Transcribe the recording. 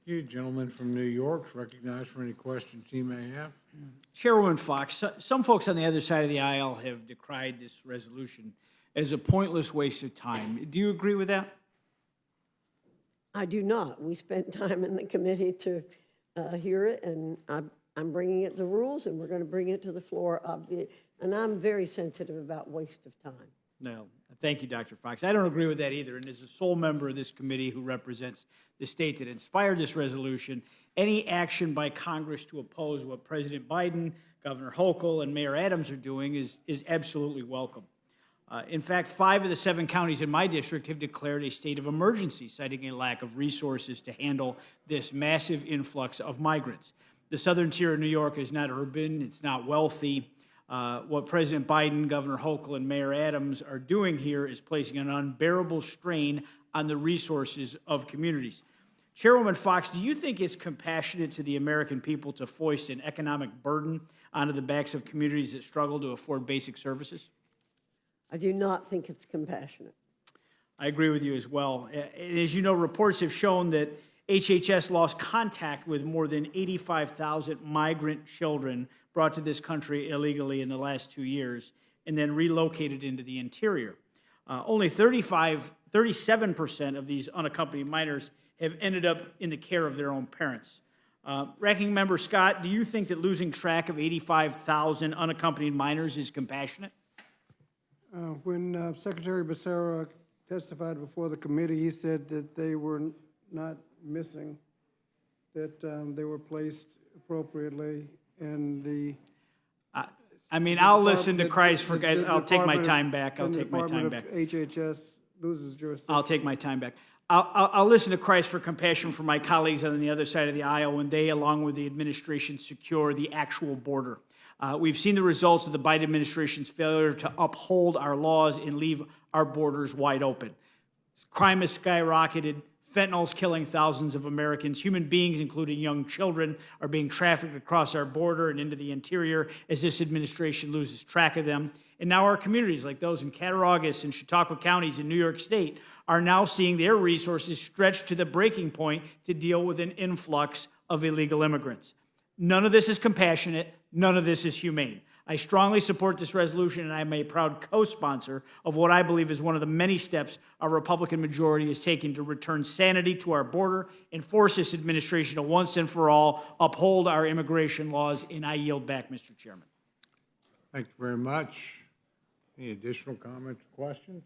You gentleman from New York is recognized for any questions he may have. Chairwoman Fox, some folks on the other side of the aisle have decried this resolution as a pointless waste of time. Do you agree with that? I do not. We spent time in the committee to hear it, and I'm bringing it to rules, and we're going to bring it to the floor. And I'm very sensitive about waste of time. No. Thank you, Dr. Fox. I don't agree with that either. And as a sole member of this committee who represents the state that inspired this resolution, any action by Congress to oppose what President Biden, Governor Hochul, and Mayor Adams are doing is absolutely welcome. In fact, 5 of the 7 counties in my district have declared a state of emergency, citing a lack of resources to handle this massive influx of migrants. The southern tier of New York is not urban, it's not wealthy. What President Biden, Governor Hochul, and Mayor Adams are doing here is placing an unbearable strain on the resources of communities. Chairwoman Fox, do you think it's compassionate to the American people to foist an economic burden onto the backs of communities that struggle to afford basic services? I do not think it's compassionate. I agree with you as well. As you know, reports have shown that HHS lost contact with more than 85,000 migrant children brought to this country illegally in the last 2 years and then relocated into the interior. Only 37% of these unaccompanied minors have ended up in the care of their own parents. Ranking Member Scott, do you think that losing track of 85,000 unaccompanied minors is compassionate? When Secretary Becerra testified before the committee, he said that they were not missing, that they were placed appropriately, and the... I mean, I'll listen to cries for... I'll take my time back. I'll take my time back. HHS loses jurisdiction. I'll take my time back. I'll listen to cries for compassion from my colleagues on the other side of the aisle when they, along with the administration, secure the actual border. We've seen the results of the Biden administration's failure to uphold our laws and leave our borders wide open. Crime has skyrocketed. Fentanyl's killing thousands of Americans. Human beings, including young children, are being trafficked across our border and into the interior as this administration loses track of them. And now our communities, like those in Cattaraugus and Chautauqua counties in New York State, are now seeing their resources stretched to the breaking point to deal with an influx of illegal immigrants. None of this is compassionate. None of this is humane. I strongly support this resolution, and I'm a proud co-sponsor of what I believe is one of the many steps our Republican majority is taking to return sanity to our border and force this administration to once and for all uphold our immigration laws, and I yield back, Mr. Chairman. Thank you very much. Any additional comments or questions?